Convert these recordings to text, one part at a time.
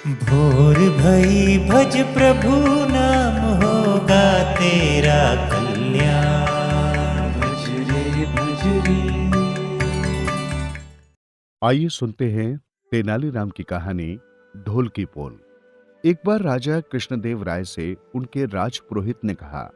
भोर भई भज प्रभु नाम होगा तेरा कल्याण। भज रे भज रे। आइए सुनते हैं तेनालीराम की कहानी ढोल की पोल। एक बार राजा कृष्णदेव राय से उनके राजपुरोहित ने कहा,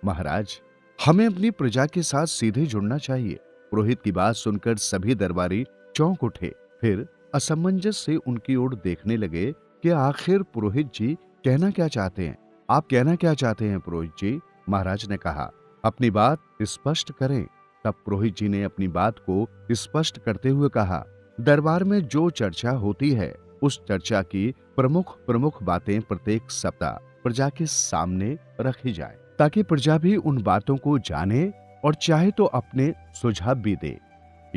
महाराज, हमें अपनी प्रजा के साथ सीधे जुड़ना चाहिए। पुरोहित की बात सुनकर सभी दरबारी चौंक उठे, फिर असमंजस से उनकी ओर देखने लगे कि आखिर पुरोहित जी कहना क्या चाहते हैं। आप कहना क्या चाहते हैं पुरोहित जी? महाराज ने कहा, अपनी बात स्पष्ट करें। तब पुरोहित जी ने अपनी बात को स्पष्ट करते हुए कहा, दरबार में जो चर्चा होती है उस चर्चा की प्रमुख प्रमुख बातें प्रत्येक सप्ताह प्रजा के सामने रखी जाए, ताकि प्रजा भी उन बातों को जाने और चाहे तो अपने सुझाव भी दे।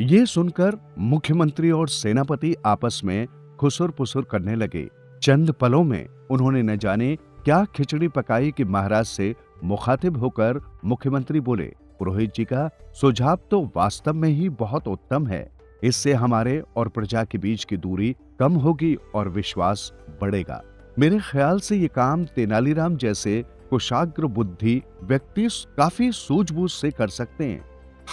ये सुनकर मुख्यमंत्री और सेनापति आपस में खुसुर पुसुर करने लगे। चंद पलों में उन्होंने न जाने क्या खिचड़ी पकाई कि महाराज से मुखातिब होकर मुख्यमंत्री बोले, पुरोहित जी का सुझाव तो वास्तव में ही बहुत उत्तम है। इससे हमारे और प्रजा के बीच की दूरी कम होगी और विश्वास बढ़ेगा। मेरे ख्याल से ये काम तेनालीराम जैसे कुशाग्र बुद्धि व्यक्ति काफी सूझबूझ से कर सकते हैं।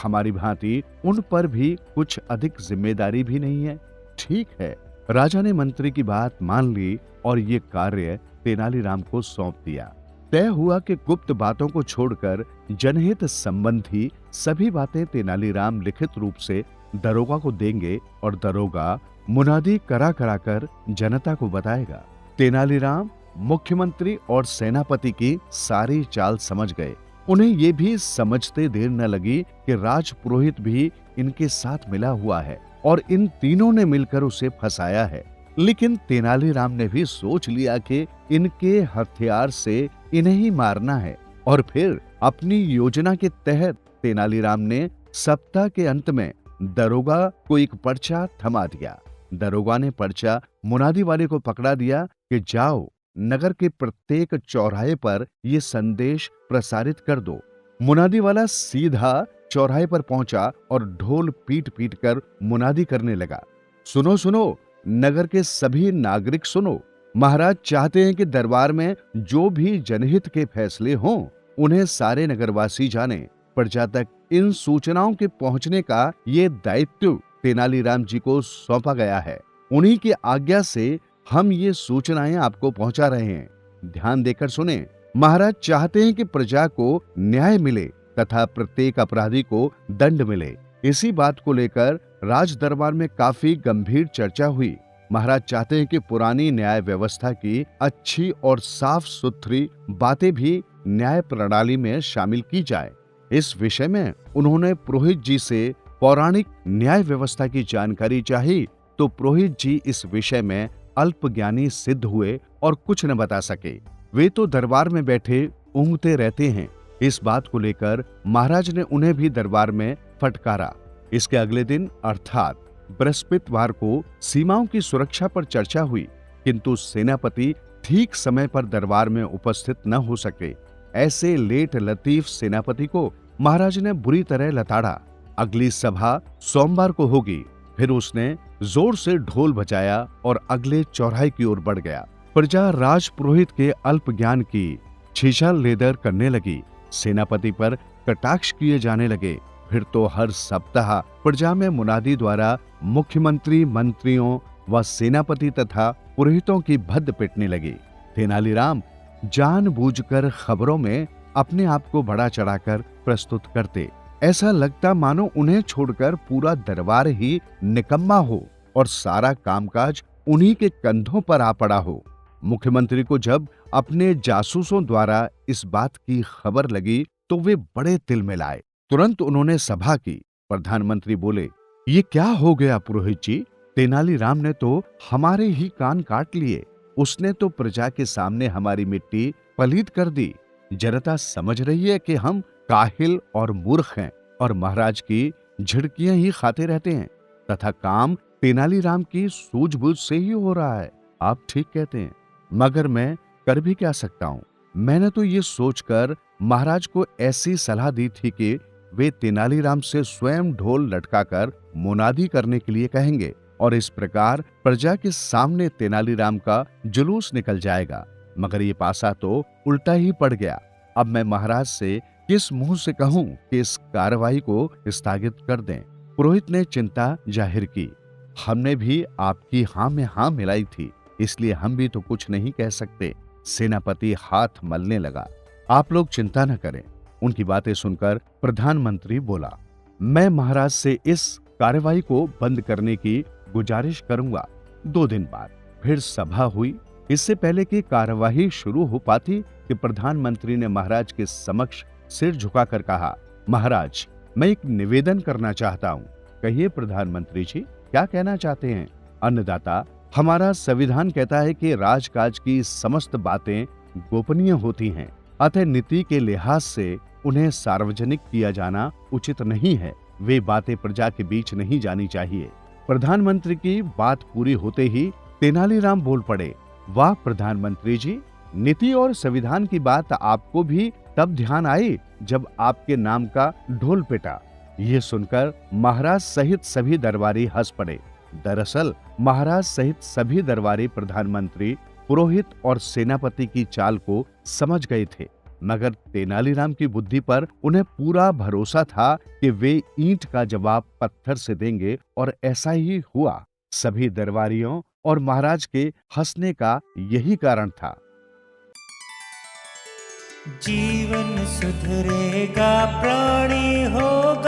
हमारी भांति उन पर भी कुछ अधिक जिम्मेदारी भी नहीं है। ठीक है। राजा ने मंत्री की बात मान ली और ये कार्य तेनालीराम को सौंप दिया। तय हुआ कि गुप्त बातों को छोड़कर जनहित संबंधी सभी बातें तेनालीराम लिखित रूप से दरोगा को देंगे और दरोगा मुनादी करा कर जनता को बताएगा। तेनालीराम मुख्यमंत्री और सेनापति की सारी चाल समझ गए। उन्हें ये भी समझते देर न लगी कि राजपुरोहित भी इनके साथ मिला हुआ है और इन तीनों ने मिलकर उसे फंसाया है। लेकिन तेनालीराम ने भी सोच लिया कि इनके हथियार से इन्हें ही मारना है और फिर अपनी योजना के तहत तेनालीराम ने सप्ताह के अंत में दरोगा को एक पर्चा थमा दिया। दरोगा ने पर्चा मुनादी वाले को पकड़ा दिया कि जाओ, नगर के प्रत्येक चौराहे पर ये संदेश प्रसारित कर दो। मुनादी वाला सीधा चौराहे पर पहुंचा और ढोल पीट पीट कर मुनादी करने लगा, सुनो सुनो, नगर के सभी नागरिक सुनो, महाराज चाहते हैं कि दरबार में जो भी जनहित के फैसले हों उन्हें सारे नगरवासी जाने। प्रजा तक इन सूचनाओं के पहुंचने का ये दायित्व तेनालीराम जी को सौंपा गया है। उन्हीं की आज्ञा से हम ये सूचनाएं आपको पहुंचा रहे हैं। ध्यान देकर सुने। महाराज चाहते हैं कि प्रजा को न्याय मिले तथा प्रत्येक अपराधी को दंड मिले। इसी बात को लेकर राज दरबार में काफी गंभीर चर्चा हुई। महाराज चाहते हैं कि पुरानी न्याय व्यवस्था की अच्छी और साफ सुथरी बातें भी न्याय प्रणाली में शामिल की जाए। इस विषय में उन्होंने पुरोहित जी से पौराणिक न्याय व्यवस्था की जानकारी चाही, तो पुरोहित जी इस विषय में अल्पज्ञानी सिद्ध हुए और कुछ न बता सके। वे तो दरबार में बैठे ऊँघते रहते हैं। इस बात को लेकर महाराज ने उन्हें भी दरबार में फटकारा। इसके अगले दिन अर्थात बृहस्पतिवार को सीमाओं की सुरक्षा पर चर्चा हुई, किंतु सेनापति ठीक समय पर दरबार में उपस्थित न हो सके। ऐसे लेट लतीफ सेनापति को महाराज ने बुरी तरह लताड़ा। अगली सभा सोमवार को होगी। फिर उसने जोर से ढोल बजाया और अगले चौराहे की ओर बढ़ गया। प्रजा राजपुरोहित के अल्प ज्ञान की छीछा-लेदर करने लगी। सेनापति पर कटाक्ष किए जाने लगे। फिर तो हर सप्ताह प्रजा में मुनादी द्वारा मुख्यमंत्री, मंत्रियों व सेनापति तथा पुरोहितों की भद्द पिटने लगी। तेनालीराम जानबूझकर खबरों में अपने आप को बड़ा चढ़ाकर प्रस्तुत करते। ऐसा लगता मानो उन्हें छोड़कर पूरा दरबार ही निकम्मा हो और सारा कामकाज उन्हीं के कंधों पर आ पड़ा हो। मुख्यमंत्री को जब अपने जासूसों द्वारा इस बात की खबर लगी तो वे बड़े तिलमिलाए। तुरंत उन्होंने सभा की। प्रधानमंत्री बोले, ये क्या हो गया पुरोहित जी? तेनालीराम ने तो हमारे ही कान काट लिए। उसने तो प्रजा के सामने हमारी मिट्टी पलीद कर दी। जनता समझ रही है कि हम काहिल और मूर्ख हैं और महाराज की झिड़कियां ही खाते रहते हैं तथा काम तेनालीराम की सूझबूझ से ही हो रहा है। आप ठीक कहते हैं, मगर मैं कर भी क्या सकता हूँ? मैंने तो ये सोचकर महाराज को ऐसी सलाह दी थी कि वे तेनालीराम से स्वयं ढोल लटकाकर मुनादी करने के लिए कहेंगे। और इस प्रकार प्रजा के सामने तेनालीराम का जुलूस निकल जाएगा। मगर ये पासा तो उल्टा ही पड़ गया। अब मैं महाराज से किस मुंह से कहूं कि इस कार्रवाई को स्थगित कर दें। पुरोहित ने चिंता जाहिर की। हमने भी आपकी हाँ में हाँ मिलाई थी, इसलिए हम भी तो कुछ नहीं कह सकते। सेनापति हाथ मलने लगा। आप लोग चिंता न करें। उनकी बातें सुनकर प्रधानमंत्री बोला, मैं महाराज से इस कार्रवाई को बंद करने की गुजारिश करूंगा। 2 दिन बाद फिर सभा हुई। इससे पहले कि कार्यवाही शुरू हो पाती कि प्रधानमंत्री ने महाराज के समक्ष सिर झुकाकर कहा, महाराज, मैं एक निवेदन करना चाहता हूँ। कहिए प्रधानमंत्री जी, क्या कहना चाहते हैं? अन्नदाता, हमारा संविधान कहता है कि राजकाज की समस्त बातें गोपनीय होती हैं, अतः नीति के लिहाज से उन्हें सार्वजनिक किया जाना उचित नहीं है। वे बातें प्रजा के बीच नहीं जानी चाहिए। प्रधानमंत्री की बात पूरी होते ही तेनालीराम बोल पड़े, वाह प्रधानमंत्री जी, नीति और संविधान की बात आपको भी तब ध्यान आई जब आपके नाम का ढोल पिटा। ये सुनकर महाराज सहित सभी दरबारी हंस पड़े। दरअसल महाराज सहित सभी दरबारी प्रधानमंत्री, पुरोहित और सेनापति की चाल को समझ गए थे, मगर तेनालीराम की बुद्धि पर उन्हें पूरा भरोसा था कि वे ईंट का जवाब पत्थर से देंगे, और ऐसा ही हुआ। सभी दरबारियों और महाराज के हंसने का यही कारण था। जीवन सुधरेगा, प्राणी होगा